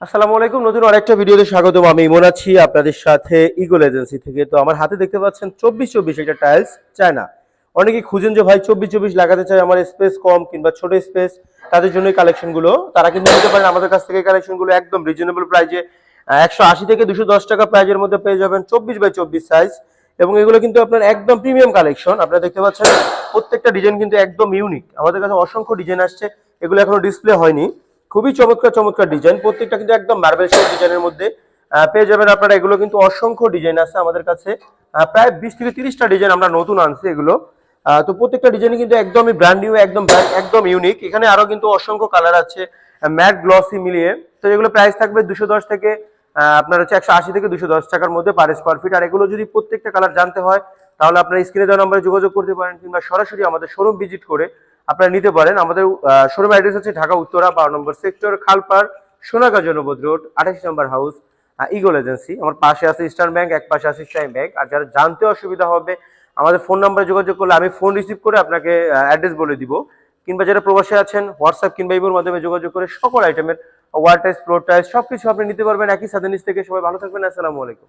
আসসালামু আলাইকুম, নতুন আরেকটা ভিডিওতে স্বাগতম। আমি ইমন আছি আপনাদের সাথে ইগল এজেন্সি থেকে। তো আমার হাতে দেখতে পাচ্ছেন 24-24 একটা টাইলস চায়না। অনেকেই খুঁজেন যে ভাই 24-24 লাগাতে চাই, আমার স্পেস কম কিংবা ছোট স্পেস, তাদের জন্য কালেকশন গুলো তারা কিন্তু নিতে পারেন আমাদের কাছ থেকে। কালেকশন গুলো একদম রিজনেবল প্রাইজে 180 থেকে 210 টাকা প্রাইজের মধ্যে পেয়ে যাবেন 24x24 সাইজ। এবং এগুলো কিন্তু আপনার একদম প্রিমিয়াম কালেকশন। আপনারা দেখতে পাচ্ছেন প্রত্যেকটা ডিজাইন কিন্তু একদম ইউনিক। আমাদের কাছে অসংখ্য ডিজাইন আসছে, এগুলো এখনো ডিসপ্লে হয়নি। খুবই চমৎকার চমৎকার ডিজাইন, প্রত্যেকটা কিন্তু একদম মার্বেল শেড ডিজাইনের মধ্যে পেয়ে যাবেন আপনারা। এগুলো কিন্তু অসংখ্য ডিজাইন আছে আমাদের কাছে, প্রায় 20 থেকে 30টা ডিজাইন আমরা নতুন আনছি এগুলো। তো প্রত্যেকটা ডিজাইনই কিন্তু একদমই ব্র্যান্ড নিউ, একদম একদম ইউনিক। এখানে আরো কিন্তু অসংখ্য কালার আছে ম্যাট গ্লসি মিলিয়ে। তো এগুলো প্রাইস থাকবে 210 থেকে আপনার হচ্ছে 180 থেকে 210 টাকার মধ্যে পার স্কোয়ার ফিট। আর এগুলো যদি প্রত্যেকটা কালার জানতে হয় তাহলে আপনার স্ক্রিনে দেওয়া নম্বরে যোগাযোগ করতে পারেন, কিংবা সরাসরি আমাদের শোরুম ভিজিট করে আপনারা নিতে পারেন। আমাদের শোরুম অ্যাড্রেস হচ্ছে ঢাকা উত্তরা 12 নম্বর সেক্টর, খালপাড়, সোনাগাঁ জনপদ রোড, 28 নম্বর হাউস, ইগল এজেন্সি। আমার পাশে আছে ইস্টার্ন ব্যাংক, এক পাশে আছে ইসলামী ব্যাংক। আর যারা জানতে অসুবিধা হবে আমাদের ফোন নাম্বারে যোগাযোগ করলে আমি ফোন রিসিভ করে আপনাকে অ্যাড্রেস বলে দিব। কিংবা যারা প্রবাসে আছেন হোয়াটসঅ্যাপ কিংবা ইমোর মাধ্যমে যোগাযোগ করে সকল আইটেমের ওয়াল টাইলস, ফ্লোর টাইলস সবকিছু আপনি নিতে পারবেন একই ছাদের নিচ থেকে। সবাই ভালো থাকবেন, আসসালামু আলাইকুম।